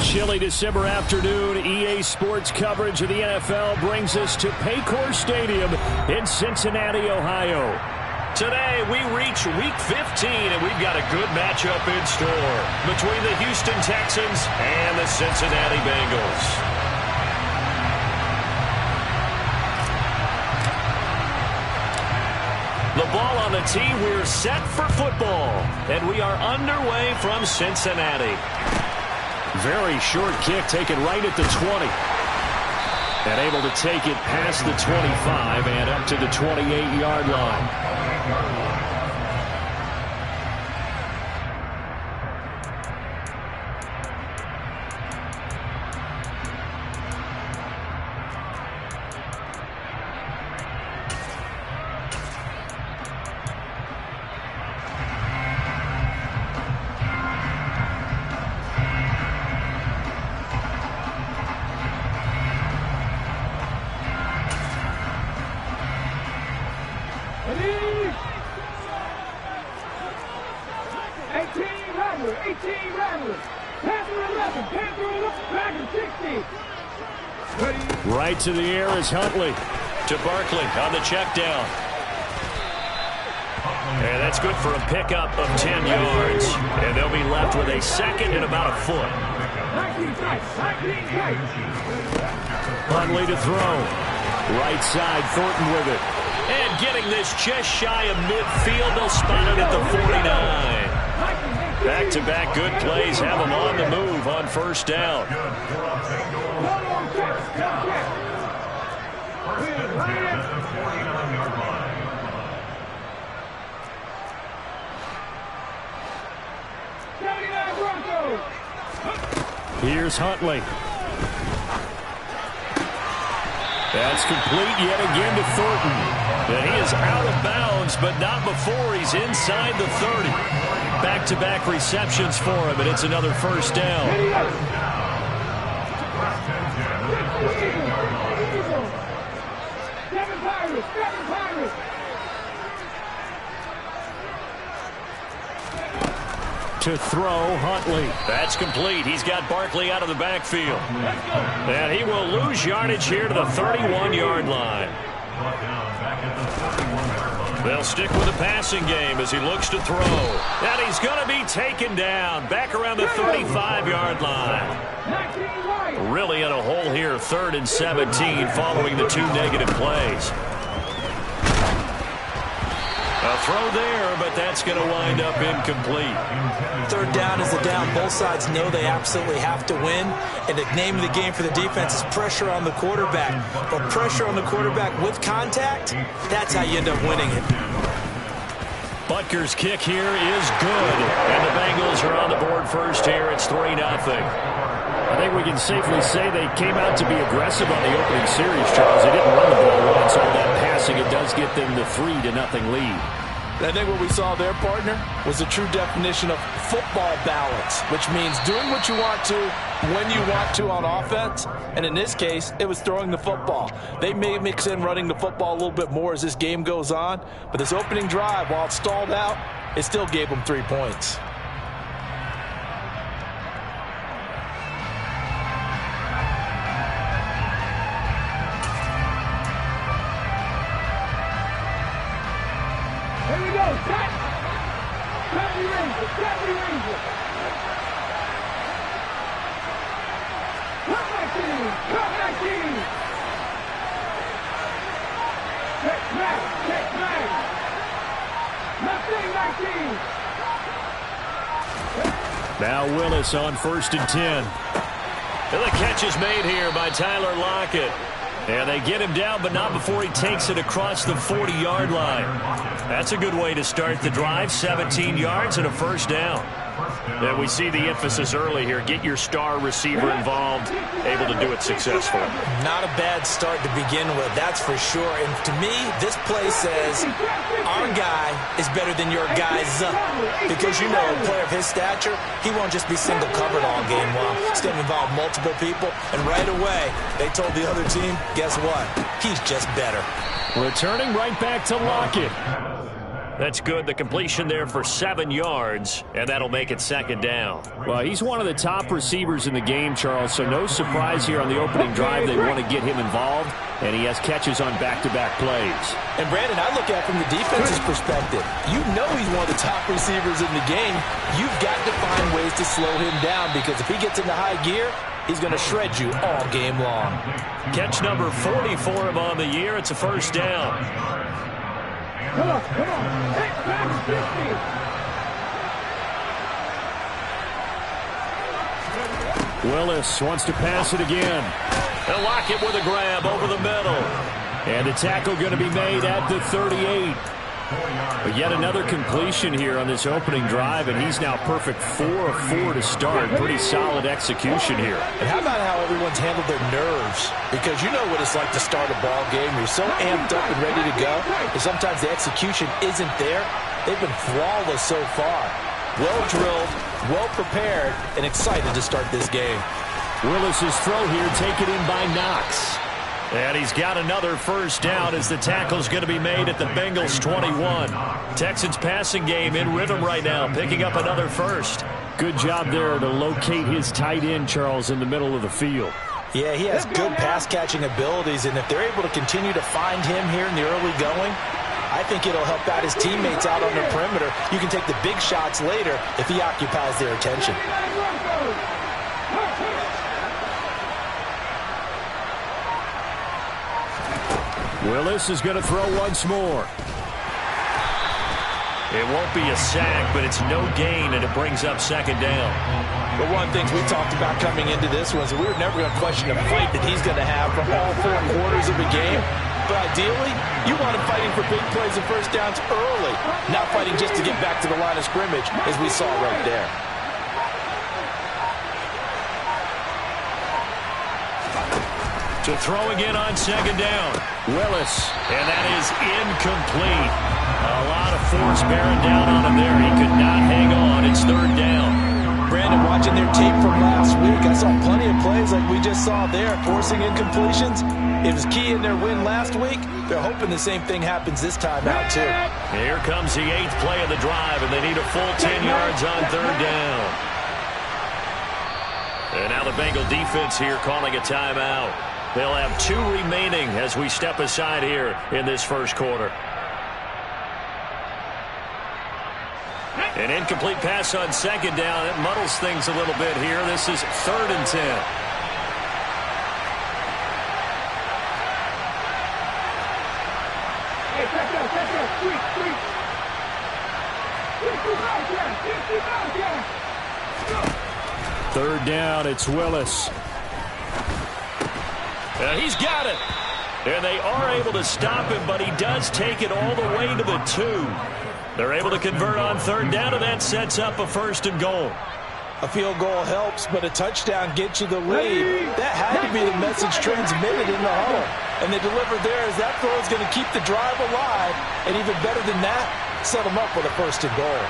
Chilly December afternoon, EA Sports coverage of the NFL brings us to Paycor Stadium in Cincinnati, Ohio. Today, we reach Week 15, and we've got a good matchup in store between the Houston Texans and the Cincinnati Bengals. The ball on the tee, we're set for football, and we are underway from Cincinnati. Very short kick taken right at the 20. And able to take it past the 25 and up to the 28-yard line. Right to the air is Huntley. To Barkley on the check down. And that's good for a pickup of 10 yards. And they'll be left with a second and about a foot. Huntley to throw. Right side, Thornton with it. And getting this just shy of midfield. They'll spot it at the 49. Back-to-back good plays have them on the move on first down. Here's Huntley. That's complete yet again to Thornton. And he is out of bounds, but not before he's inside the 30. Back-to-back receptions for him, and it's another first down. To throw, Huntley. That's complete. He's got Barkley out of the backfield. And he will lose yardage here to the 31-yard line. They'll stick with the passing game as he looks to throw. And he's going to be taken down back around the 35-yard line. Really in a hole here, 3rd and 17 following the 2 negative plays. A throw there, but that's going to wind up incomplete. 3rd down is the down. Both sides know they absolutely have to win. And the name of the game for the defense is pressure on the quarterback. But pressure on the quarterback with contact, that's how you end up winning it. Butker's kick here is good. And the Bengals are on the board first here. It's 3-0. I think we can safely say they came out to be aggressive on the opening series, Charles. They didn't run the ball once. All that passing, it does get them the 3-0 lead. I think what we saw there, partner, was a true definition of football balance, which means doing what you want to, when you want to on offense. And in this case, it was throwing the football. They may mix in running the football a little bit more as this game goes on. But this opening drive, while it stalled out, it still gave them 3 points. Now Willis on 1st and 10. And the catch is made here by Tyler Lockett. And they get him down, but not before he takes it across the 40-yard line. That's a good way to start the drive. 17 yards and a first down. And we see the emphasis early here. Get your star receiver involved, able to do it successfully. Not a bad start to begin with, that's for sure. And to me, this play says our guy is better than your guys. Because, you know, a player of his stature, he won't just be single covered all game long. He's going to involve multiple people. And right away, they told the other team, guess what? He's just better. Returning right back to Lockett. That's good. The completion there for 7 yards, and that'll make it second down. Well, he's one of the top receivers in the game, Charles, so no surprise here on the opening drive. They want to get him involved, and he has catches on back-to-back plays. And, Brandon, I look at it from the defense's perspective. You know he's one of the top receivers in the game. You've got to find ways to slow him down because if he gets into high gear, he's going to shred you all game long. Catch number 40 for him on the year. It's a first down. Come on. Take back 50. Willis wants to pass it again. They'll lock it with a grab over the middle. And the tackle going to be made at the 38. But yet another completion here on this opening drive, and he's now perfect 4 of 4 to start. Pretty solid execution here. And how about how everyone's handled their nerves? Because you know what it's like to start a ball game. You're so amped up and ready to go, and sometimes the execution isn't there. They've been flawless so far. Well drilled, well prepared, and excited to start this game. Willis's throw here taken in by Knox. And he's got another first down as the tackle's going to be made at the Bengals 21. Texans passing game in rhythm right now, picking up another first. Good job there to locate his tight end, Charles, in the middle of the field. Yeah, he has good pass-catching abilities, and if they're able to continue to find him here in the early going, I think it'll help out his teammates out on the perimeter. You can take the big shots later if he occupies their attention. Willis is going to throw once more. It won't be a sack, but it's no gain, and it brings up second down. But one of the things we talked about coming into this was that we were never going to question the fight that he's going to have for all 4 quarters of a game. But ideally, you want him fighting for big plays and first downs early, not fighting just to get back to the line of scrimmage, as we saw right there. To throw again on second down. Willis. And that is incomplete. A lot of force bearing down on him there. He could not hang on. It's third down. Brandon, watching their tape from last week, I saw plenty of plays like we just saw there, forcing incompletions. It was key in their win last week. They're hoping the same thing happens this time out, too. Here comes the 8th play of the drive, and they need a full 10 yards on third down. And now the Bengal defense here calling a timeout. They'll have 2 remaining as we step aside here in this first quarter. An incomplete pass on second down. It muddles things a little bit here. This is 3rd and 10. Hey, check it out. Sweet. 3rd down, it's Willis. He's got it. And they are able to stop him, but he does take it all the way to the 2. They're able to convert on third down, and that sets up a 1st and goal. A field goal helps, but a touchdown gets you the lead. That had to be the message transmitted in the huddle. And they delivered there as that throw is going to keep the drive alive. And even better than that, set them up with a 1st and goal.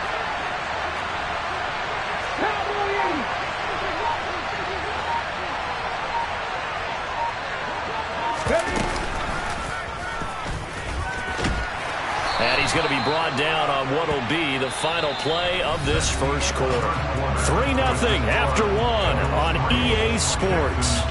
And he's going to be brought down on what will be the final play of this first quarter. 3-0 after 1 on EA Sports.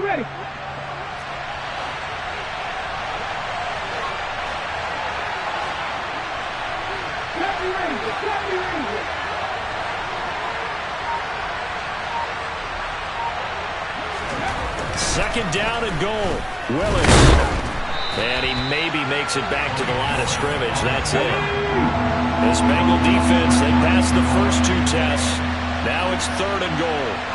Ready. Second down and goal. Willis. And he maybe makes it back to the line of scrimmage. That's it. This Bengal defense, they passed the first 2 tests. Now it's 3rd and goal.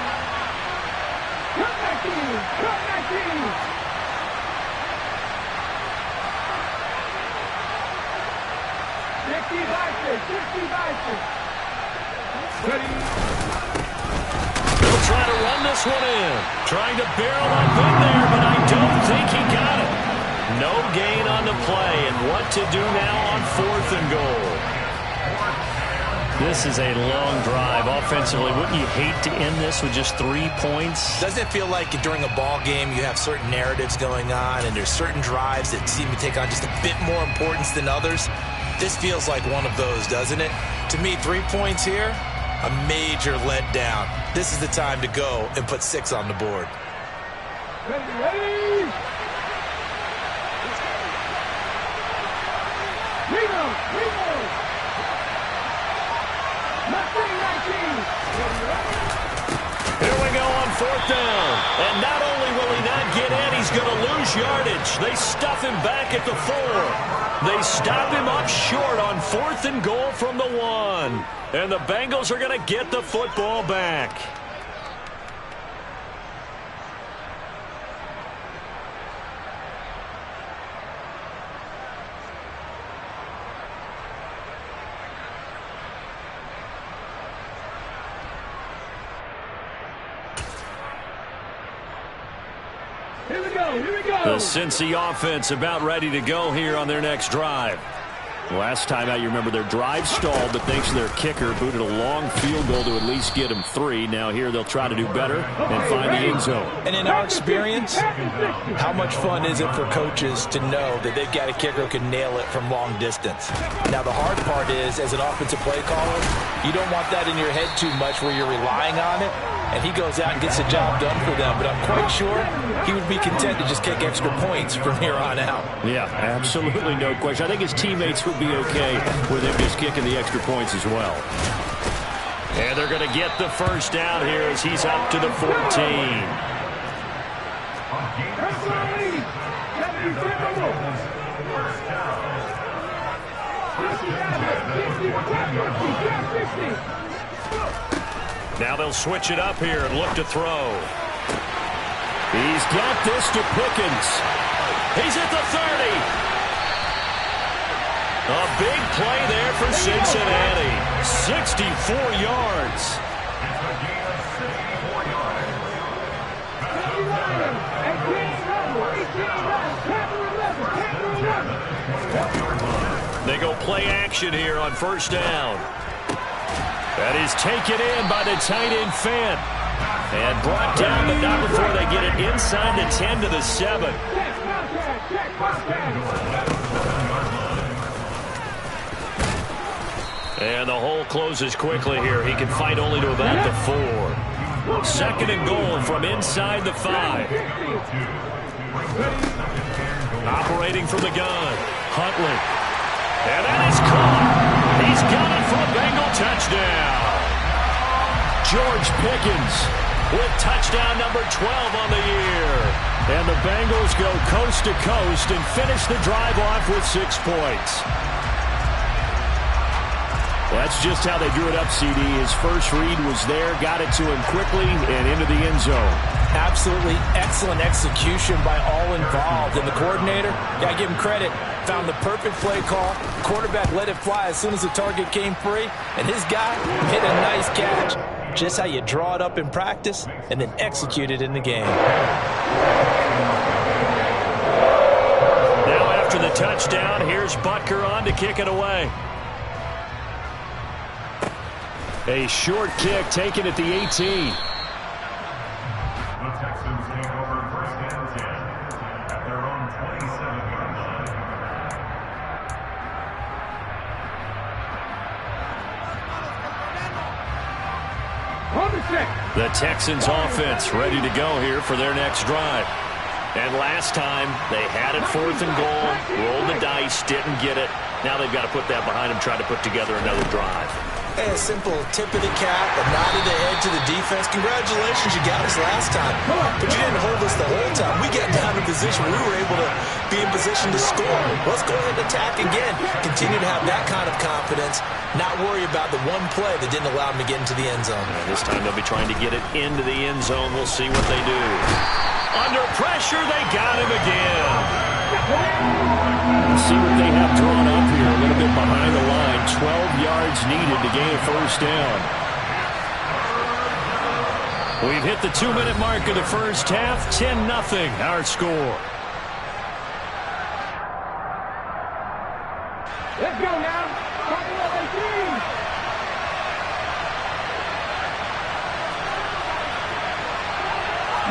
They'll try to run this one in. Trying to barrel up in there, but I don't think he got it. No gain on the play, and what to do now on 4th and goal. This is a long drive offensively. Wouldn't you hate to end this with just 3 points? Doesn't it feel like during a ball game you have certain narratives going on and there's certain drives that seem to take on just a bit more importance than others? This feels like one of those, doesn't it? To me, 3 points here, a major letdown. This is the time to go and put 6 on the board. Ready. Here we go on 4th down. And not only will he not get in, he's going to lose yardage. They stuff him back at the 4. They stop him up short on 4th and goal from the 1. And the Bengals are going to get the football back. Here we go. The Cincy offense about ready to go here on their next drive. Last time out, you remember their drive stalled, but thanks to their kicker, booted a long field goal to at least get them 3. Now here they'll try to do better and find the end zone. And in our experience, how much fun is it for coaches to know that they've got a kicker who can nail it from long distance? Now the hard part is, as an offensive play caller, you don't want that in your head too much where you're relying on it. And he goes out and gets the job done for them. But I'm quite sure he would be content to just kick extra points from here on out. Yeah, absolutely no question. I think his teammates would be okay with him just kicking the extra points as well. And they're going to get the first down here as he's up to the 14. Now they'll switch it up here and look to throw. He's got this to Pickens. He's at the 30. A big play there for Cincinnati. 64 yards. They go play action here on 1st down. That is taken in by the tight end Fant. And brought down, but not before they get it inside the 10 to the 7. And the hole closes quickly here. He can fight only to about the 4. 2nd and goal from inside the 5. Operating from the gun. Huntley. And that is caught. He's got it for a Bengal touchdown. George Pickens with touchdown number 12 on the year. And the Bengals go coast to coast and finish the drive off with 6 points. Well, that's just how they drew it up, CD. His first read was there, got it to him quickly and into the end zone. Absolutely excellent execution by all involved. And the coordinator, gotta give him credit, found the perfect play call. Quarterback let it fly as soon as the target came free. And his guy hit a nice catch. Just how you draw it up in practice and then execute it in the game. Now after the touchdown, here's Butker on to kick it away. A short kick taken at the 18. The Texans take over 1st and 10 at their own 27-yard line. The Texans offense ready to go here for their next drive. And last time they had it 4th and goal, rolled the dice, didn't get it. Now they've got to put that behind them, try to put together another drive. Hey, a simple tip of the cap, a nod of the head to the defense. Congratulations, you got us last time. But you didn't hold us the whole time. We got down in position. We were able to be in position to score. Let's go ahead and attack again. Continue to have that kind of confidence. Not worry about the one play that didn't allow them to get into the end zone. And this time they'll be trying to get it into the end zone. We'll see what they do. Under pressure, they got him again. Let's see what they have drawn up here. A little bit behind the line. 12 yards needed to gain a first down. We've hit the 2-minute mark of the first half. 10-0 our score. Let's go now. Couple of 18.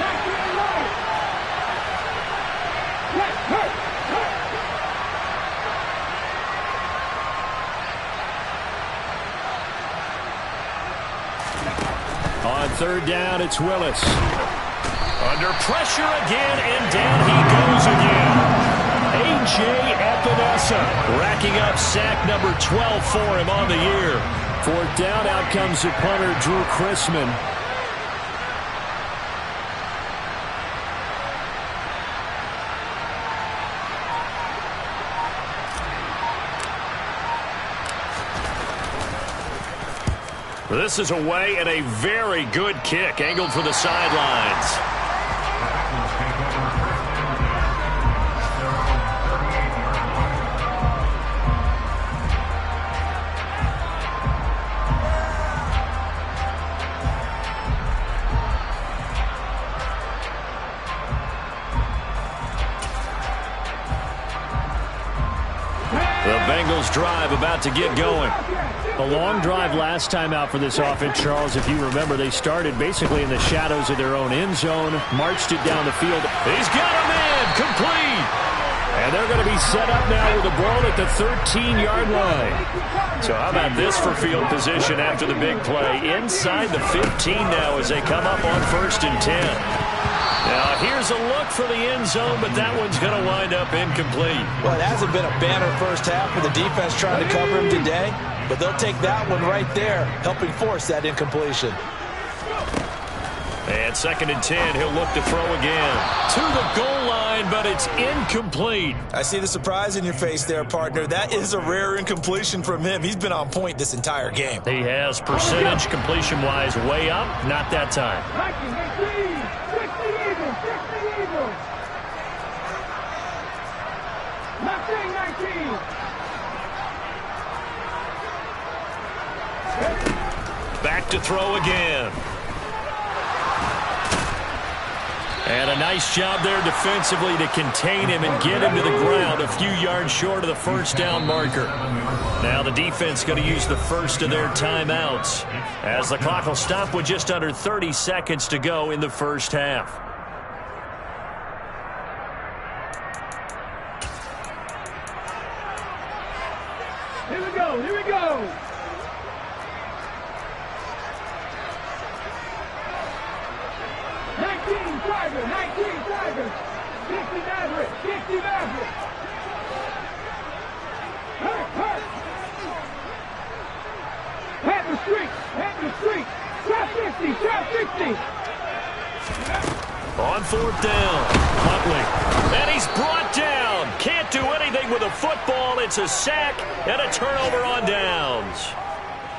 Nice and right. Left, hurt. On third down, it's Willis. Under pressure again, and down he goes again. A.J. Epinesa racking up sack number 12 for him on the year. Fourth down, out comes the punter, Drew Chrisman. This is away and a very good kick, angled for the sidelines. The Bengals drive about to get going. A long drive last time out for this offense, Charles. If you remember, they started basically in the shadows of their own end zone, marched it down the field. He's got him in, complete. And they're going to be set up now with the ball at the 13-yard line. So how about this for field position after the big play? Inside the 15 now as they come up on 1st and 10. Now, here's a look for the end zone, but that one's going to wind up incomplete. Well, it hasn't been a banner first half for the defense trying to cover him today, but they'll take that one right there, helping force that incompletion. And 2nd and 10, he'll look to throw again. To the goal line, but it's incomplete. I see the surprise in your face there, partner. That is a rare incompletion from him. He's been on point this entire game. He has percentage completion-wise way up. Not that time. 19. Back to throw again. And a nice job there defensively to contain him and get him to the ground a few yards short of the first down marker. Now the defense going to use the first of their timeouts as the clock will stop with just under 30 seconds to go in the first half. Here we go, here we go. On 4th down, Huntley. And he's brought down. Can't do anything with a football. It's a sack and a turnover on downs.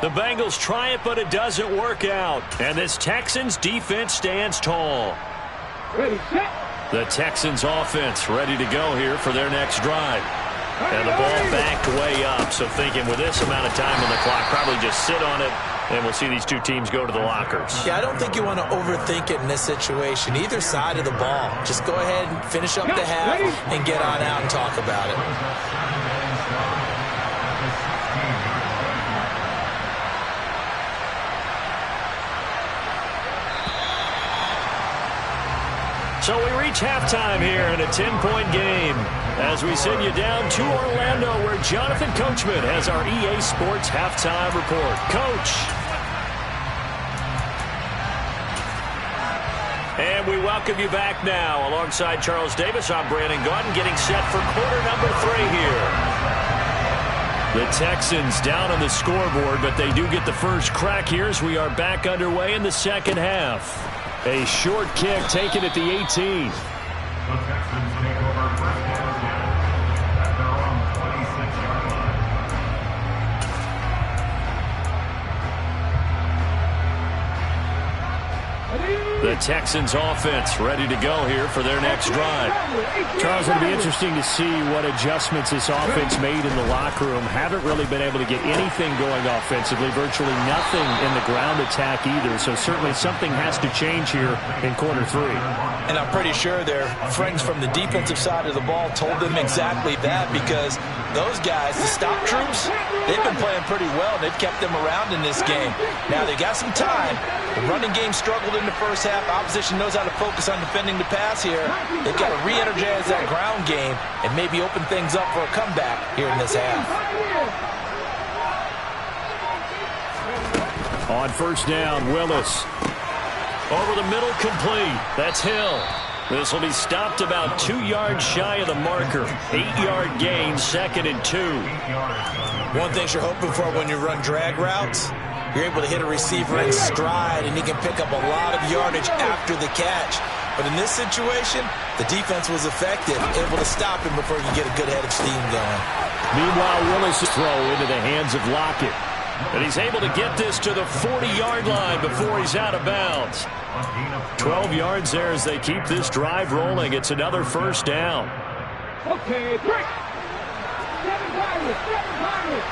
The Bengals try it, but it doesn't work out. And this Texans defense stands tall. Ready, set. The Texans offense ready to go here for their next drive. And the ball backed way up. So thinking with this amount of time on the clock, probably just sit on it. And we'll see these two teams go to the lockers. Yeah, I don't think you want to overthink it in this situation. Either side of the ball. Just go ahead and finish up the half and get on out and talk about it. So we reach halftime here in a 10-point game as we send you down to Orlando where Jonathan Coachman has our EA Sports halftime report. Coach. And we welcome you back now. Alongside Charles Davis, I'm Brandon Gaudin getting set for quarter number 3 here. The Texans down on the scoreboard, but they do get the first crack here as we are back underway in the second half. A short kick taken at the 18. The Texans take over 1st and 10 at their own 26-yard line. Ready? The Texans offense ready to go here for their next drive. Charles, it'll be interesting to see what adjustments this offense made in the locker room. Haven't really been able to get anything going offensively, virtually nothing in the ground attack either. So certainly something has to change here in quarter 3. And I'm pretty sure their friends from the defensive side of the ball told them exactly that, because those guys, the stop troops, they've been playing pretty well, and they've kept them around in this game. Now, they got some time. The running game struggled in the first half. Opposition knows how to focus on defending the pass here. They've got to re-energize that ground game and maybe open things up for a comeback here in this half. On first down, Willis. Over the middle, complete. That's Hill. This will be stopped about 2 yards shy of the marker. 8-yard gain, 2nd and 2. One thing you're hoping for when you run drag routes, you're able to hit a receiver in stride, and he can pick up a lot of yardage after the catch. But in this situation, the defense was effective, able to stop him before he could get a good head of steam going. Meanwhile, Willis' throw into the hands of Lockett. And he's able to get this to the 40-yard line before he's out of bounds. 12 yards there as they keep this drive rolling. It's another first down. Okay, break. 7 Pirates, 7 Pirates.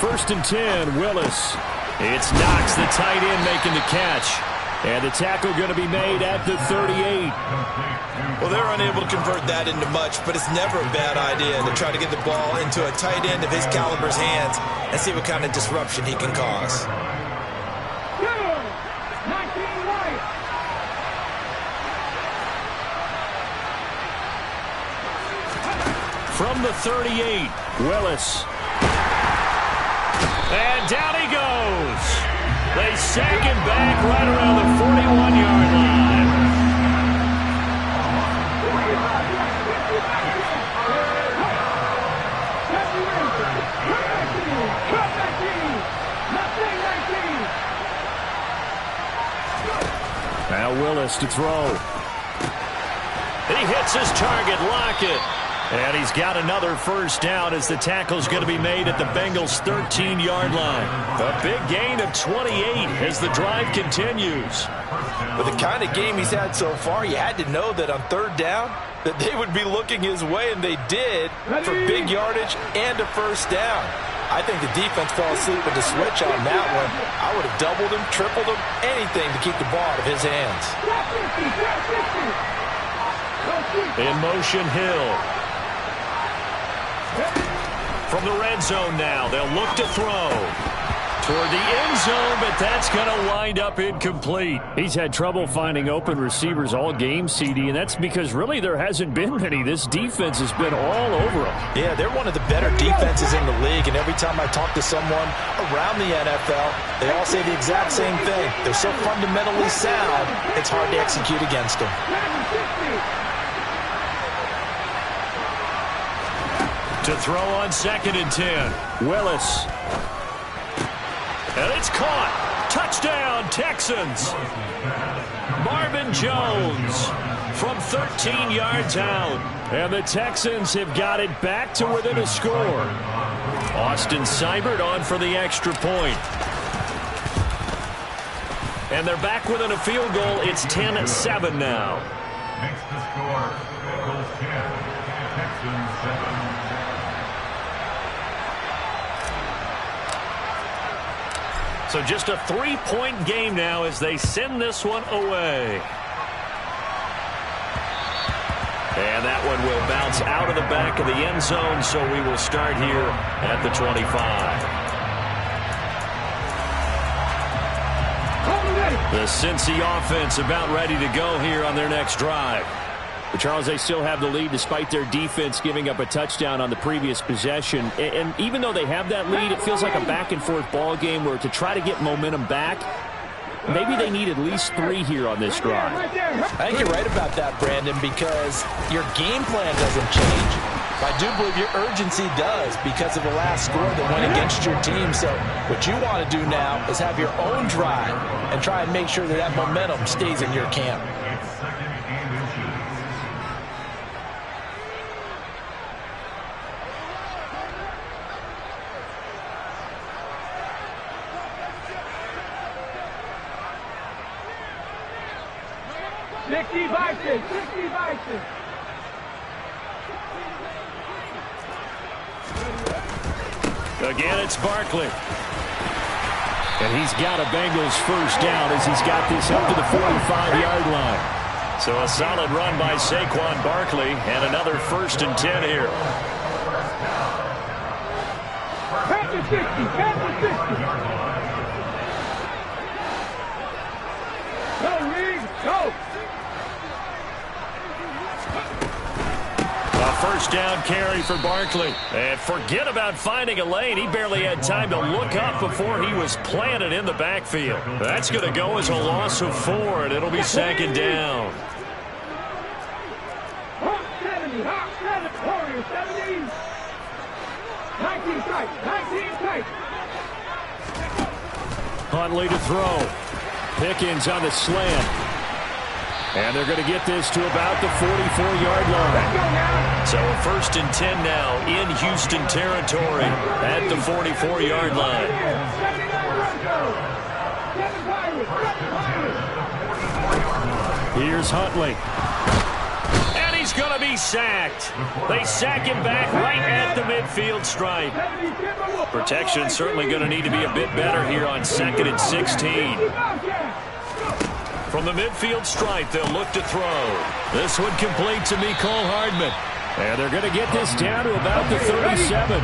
First and 10, Willis. It's Knox, the tight end, making the catch. And the tackle going to be made at the 38. Well, they're unable to convert that into much, but it's never a bad idea to try to get the ball into a tight end of his caliber's hands and see what kind of disruption he can cause. From the 38, Willis. And down he goes. They sack him back right around the 41-yard line. Now Willis to throw. He hits his target, Lockett. And he's got another first down as the tackle's going to be made at the Bengals' 13-yard line. A big gain of 28 as the drive continues. With the kind of game he's had so far, you had to know that on third down that they would be looking his way, and they did, for big yardage and a first down. I think the defense fell asleep with the switch on that one. I would have doubled him, tripled him, anything to keep the ball out of his hands. In motion, Hill. From the red zone now, they'll look to throw toward the end zone, but that's going to wind up incomplete. He's had trouble finding open receivers all game, CD, and that's because really there hasn't been many. This defense has been all over them. Yeah, they're one of the better defenses in the league, and every time I talk to someone around the NFL, they all say the exact same thing. They're so fundamentally sound, it's hard to execute against them. To throw on 2nd and 10, Willis. And it's caught. Touchdown, Texans. Marvin Jones from 13 yards out. And the Texans have got it back to within a score. Austin Seibert on for the extra point. And they're back within a field goal. It's 10-7 now. Makes the score Bengals 10, Texans 7. So just a 3-point game now as they send this one away. And that one will bounce out of the back of the end zone, so we will start here at the 25. The Cincy offense about ready to go here on their next drive. But Charles, they still have the lead despite their defense giving up a touchdown on the previous possession. And even though they have that lead, it feels like a back-and-forth ball game where to try to get momentum back, maybe they need at least 3 here on this drive. I think you're right about that, Brandon, because your game plan doesn't change. I do believe your urgency does because of the last score that went against your team. So what you want to do now is have your own drive and try and make sure that that momentum stays in your camp. 60 Vikings, 60 Vikings. Again, it's Barkley. And he's got a Bengals first down as he's got this up to the 45-yard line. So a solid run by Saquon Barkley and another 1st and 10 here. Back to 60, back to 60. Go, Reed, go. A first down carry for Barkley. And forget about finding a lane. He barely had time to look up before he was planted in the backfield. That's going to go as a loss of 4, and it'll be 2nd down. Hawk 70, Hawk 70, Warrior 70. 19 tight, 19 tight. Huntley to throw. Pickens on the slant. And they're going to get this to about the 44-yard line. So a 1st and 10 now in Houston territory at the 44-yard line. Here's Huntley. And he's going to be sacked. They sack him back right at the midfield stripe. Protection certainly going to need to be a bit better here on 2nd and 16. From the midfield stripe, they'll look to throw. This one complete to Mecole Hardman. And they're going to get this down to about the 37.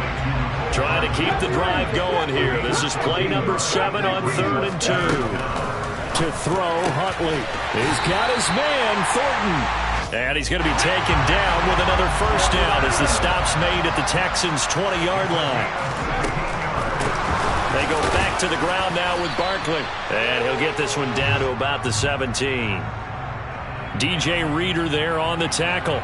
Trying to keep the drive going here. This is play number 7 on 3rd and 2. To throw, Huntley. He's got his man, Thornton. And he's going to be taken down with another first down as the stop's made at the Texans' 20-yard line. They go back to the ground now with Barkley. And he'll get this one down to about the 17. DJ Reader there on the tackle.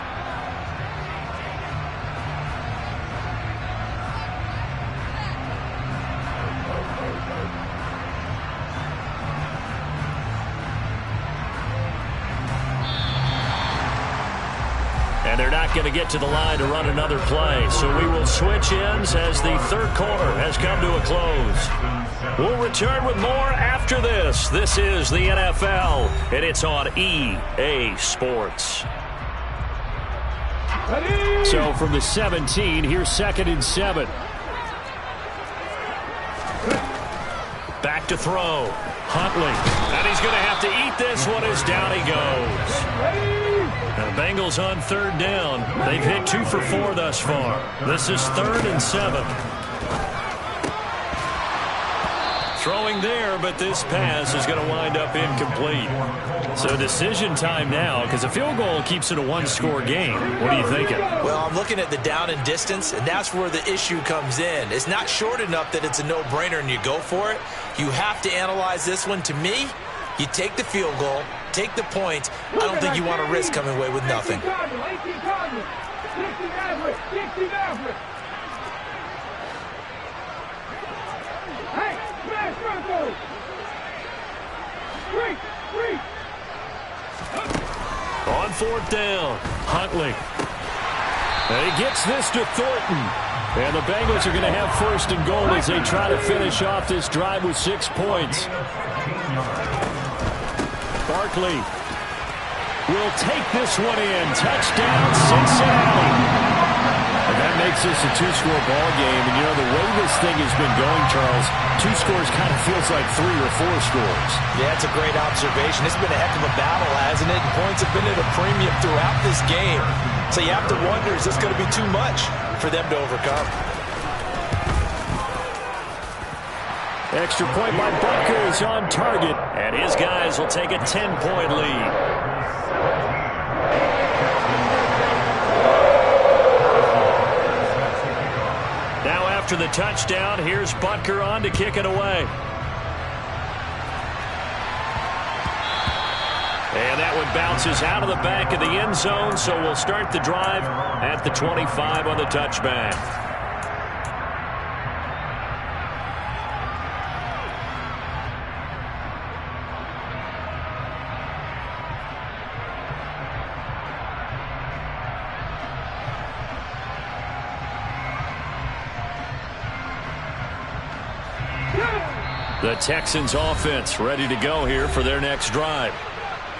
And they're not going to get to the line to run another play. So we will switch ends as the 3rd quarter has come to a close. We'll return with more after this. This is the NFL, and it's on EA Sports. So from the 17, here's 2nd and 7. Back to throw. Huntley. And he's going to have to eat this one as down he goes. The Bengals on 3rd down. They've hit 2 for 4 thus far. This is 3rd and 7. Throwing there, but this pass is going to wind up incomplete. So decision time now, because a field goal keeps it a 1-score game. What are you thinking? Well, I'm looking at the down and distance, and that's where the issue comes in. It's not short enough that it's a no-brainer and you go for it. You have to analyze this one. To me, you take the field goal, take the point. I don't think you want to risk coming away with nothing. On 4th down, Huntley. And he gets this to Thornton. And the Bengals are going to have 1st and goal as they try to finish off this drive with 6 points. Barkley will take this one in. Touchdown, Cincinnati. And that makes this a 2-score ball game. And, you know, the way this thing has been going, Charles, 2 scores kind of feels like 3 or 4 scores. Yeah, it's a great observation. It's been a heck of a battle, hasn't it? And points have been at a premium throughout this game. So you have to wonder, is this going to be too much for them to overcome? Extra point by Butker is on target. And his guys will take a 10-point lead. Now after the touchdown, here's Butker on to kick it away. And that one bounces out of the back of the end zone, so we'll start the drive at the 25 on the touchback. The Texans offense ready to go here for their next drive.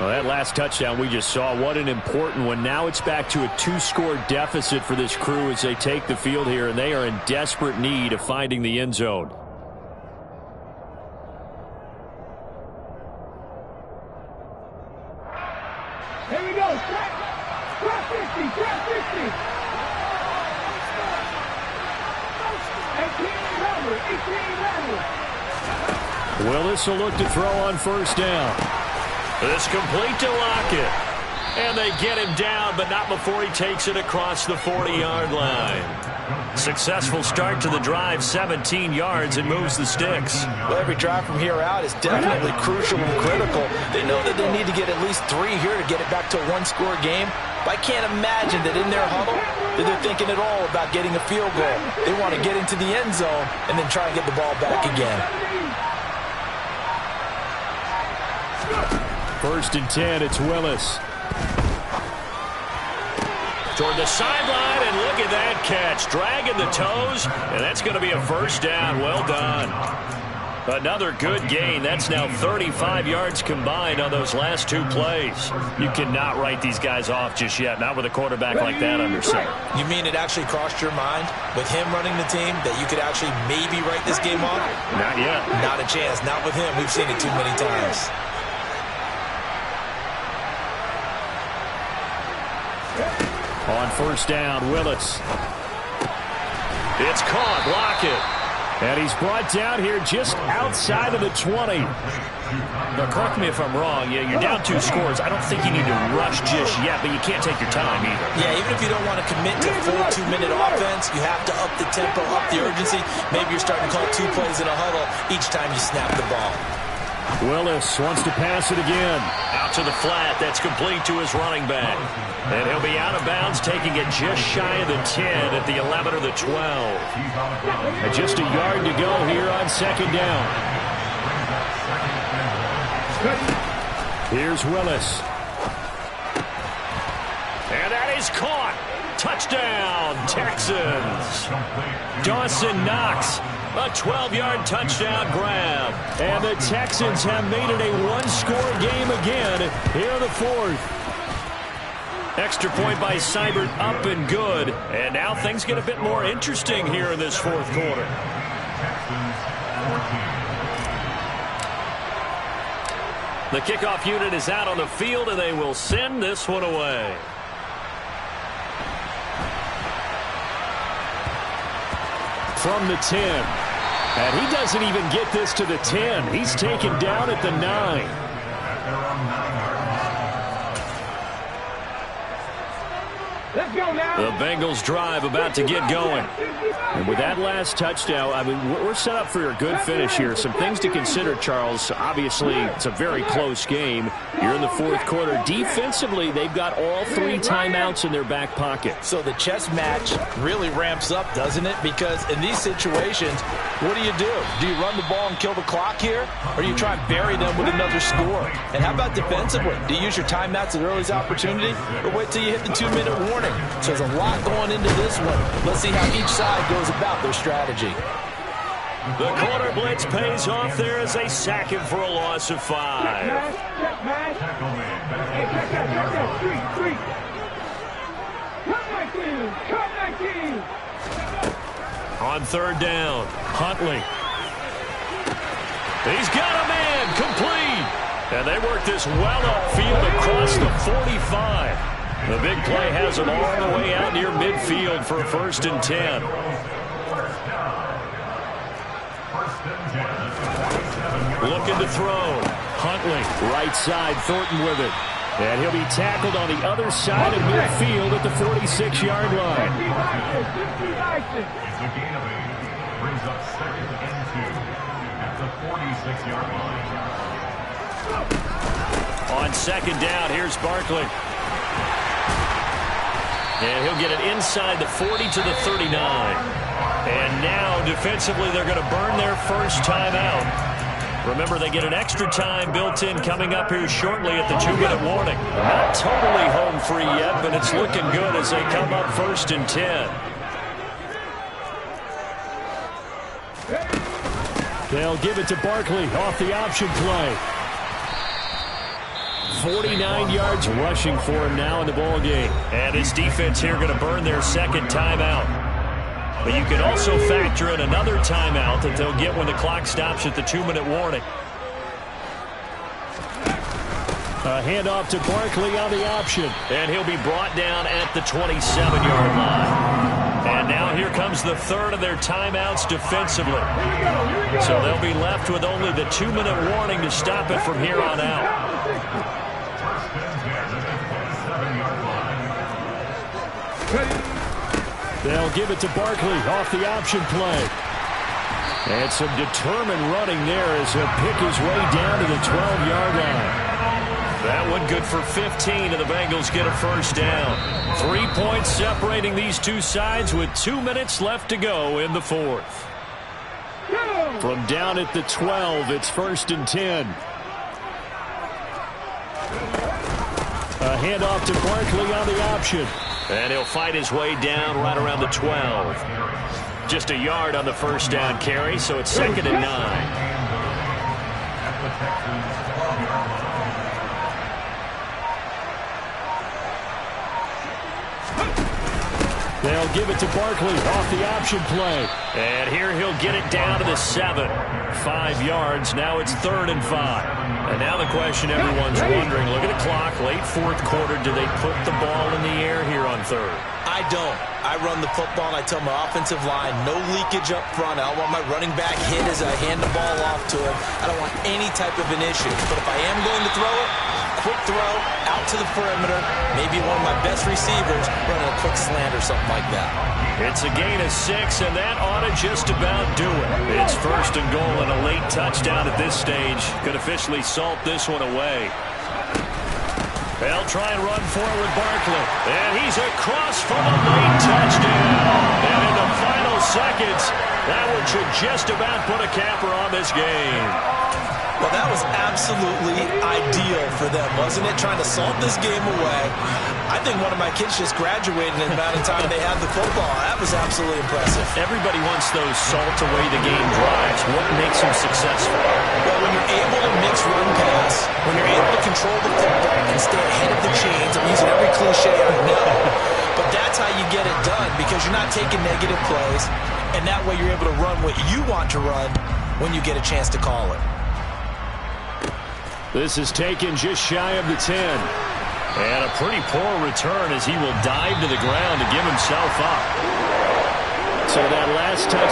Well, that last touchdown we just saw, what an important one. Now it's back to a 2-score deficit for this crew as they take the field here, and they are in desperate need of finding the end zone. Here we go. Trap 50. Trap 50. 18 Willis will look to throw on first down. This complete to Lockett. And they get him down, but not before he takes it across the 40-yard line. Successful start to the drive, 17 yards, and moves the sticks. Well, every drive from here out is definitely crucial and critical. They know that they need to get at least 3 here to get it back to a one-score game. But I can't imagine that in their huddle that they're thinking at all about getting a field goal. They want to get into the end zone and then try and get the ball back again. First and 10, it's Willis. Toward the sideline, and look at that catch. Dragging the toes, and that's going to be a first down. Well done. Another good gain. That's now 35 yards combined on those last 2 plays. You cannot write these guys off just yet, not with a quarterback like that under center. You mean it actually crossed your mind with him running the team that you could actually maybe write this game off? Not yet. Not a chance. Not with him. We've seen it too many times. On first down, Willis. It's caught. Lockett. And he's brought down here just outside of the 20. Now, correct me if I'm wrong. Yeah, you're down 2 scores. I don't think you need to rush just yet, but you can't take your time either. Yeah, even if you don't want to commit to full 2-minute offense, you have to up the tempo, up the urgency. Maybe you're starting to call 2 plays in a huddle each time you snap the ball. Willis wants to pass it again. Out to the flat. That's complete to his running back. And he'll be out of bounds, taking it just shy of the 10 at the 11 or the 12. And just a yard to go here on second down. Here's Willis. And that is caught. Touchdown, Texans. Dawson Knox. A 12-yard touchdown grab. And the Texans have made it a one-score game again here in the fourth. Extra point by Seibert, up and good. And now things get a bit more interesting here in this fourth quarter. The kickoff unit is out on the field, and they will send this one away. From the 10. And he doesn't even get this to the 10. He's taken down at the 9. Let's go now. The Bengals drive about to get going. And with that last touchdown, I mean, we're set up for a good finish here. Some things to consider, Charles. Obviously, it's a very close game. You're in the fourth quarter. Defensively, they've got all 3 timeouts in their back pocket. So the chess match really ramps up, doesn't it? Because in these situations, what do? Do you run the ball and kill the clock here? Or do you try and bury them with another score? And how about defensively? Do you use your timeouts at earliest opportunity? Or wait till you hit the 2-minute warning? So there's a lot going into this one. Let's see how each side goes about their strategy. The corner blitz pays off there as they sack him for a loss of 5. Check, man. Hey, check that. Street. Come 19. On third down, Huntley. He's got a man, complete. And they work this well upfield across the 45. The big play has them all the way out near midfield for a first and 10. Looking to throw. Huntley, right side, Thornton with it. And he'll be tackled on the other side of midfield at the 46-yard line. It's a gain of 8. Brings up second and 2 at the 46-yard line. On second down, here's Barkley. And he'll get it inside the 40 to the 39. And now, defensively, they're going to burn their first timeout. Remember, they get an extra time built in coming up here shortly at the 2-minute warning. Not totally home free yet, but it's looking good as they come up first and 10. They'll give it to Barkley off the option play. 49 yards rushing for him now in the ball game. And his defense here going to burn their second timeout. But you can also factor in another timeout that they'll get when the clock stops at the 2-minute warning. A handoff to Barkley on the option. And he'll be brought down at the 27-yard line. And now here comes the third of their timeouts defensively. So they'll be left with only the 2-minute warning to stop it from here on out. They'll give it to Barkley off the option play. And some determined running there as he'll pick his way down to the 12-yard line. That one good for 15, and the Bengals get a first down. 3 points separating these two sides with 2 minutes left to go in the fourth. From down at the 12, it's 1st and 10. A handoff to Barkley on the option. And he'll fight his way down right around the 12. Just a yard on the first down carry, so it's 2nd and 9. They'll give it to Barkley off the option play. And here he'll get it down to the 7. 5 yards. Now it's 3rd and 5. And now the question everyone's wondering, look at the clock, late fourth quarter, do they put the ball in the air here on 3rd? I don't. I run the football and I tell my offensive line, no leakage up front. I don't want my running back hit as I hand the ball off to him. I don't want any type of an issue. But if I am going to throw it, quick throw, out to the perimeter, maybe one of my best receivers running a quick slant or something like that. It's a gain of 6, and that ought to just about do it. It's 1st and goal and a late touchdown at this stage. Could officially salt this one away. They'll try and run forward with Barkley. And he's across for the late touchdown. And in the final seconds, that one should just about put a capper on this game. Well, that was absolutely ideal for them, wasn't it? Trying to salt this game away. I think one of my kids just graduated in the amount of time they had the football. That was absolutely impressive. Everybody wants those salt away the game drives. What makes them successful? Well, when you're able to mix run pass, when you're able to control the football and stay ahead of the chains, I'm using every cliche I know, but that's how you get it done because you're not taking negative plays, and that way you're able to run what you want to run when you get a chance to call it. This is taken just shy of the 10. And a pretty poor return as he will dive to the ground to give himself up. So that last touch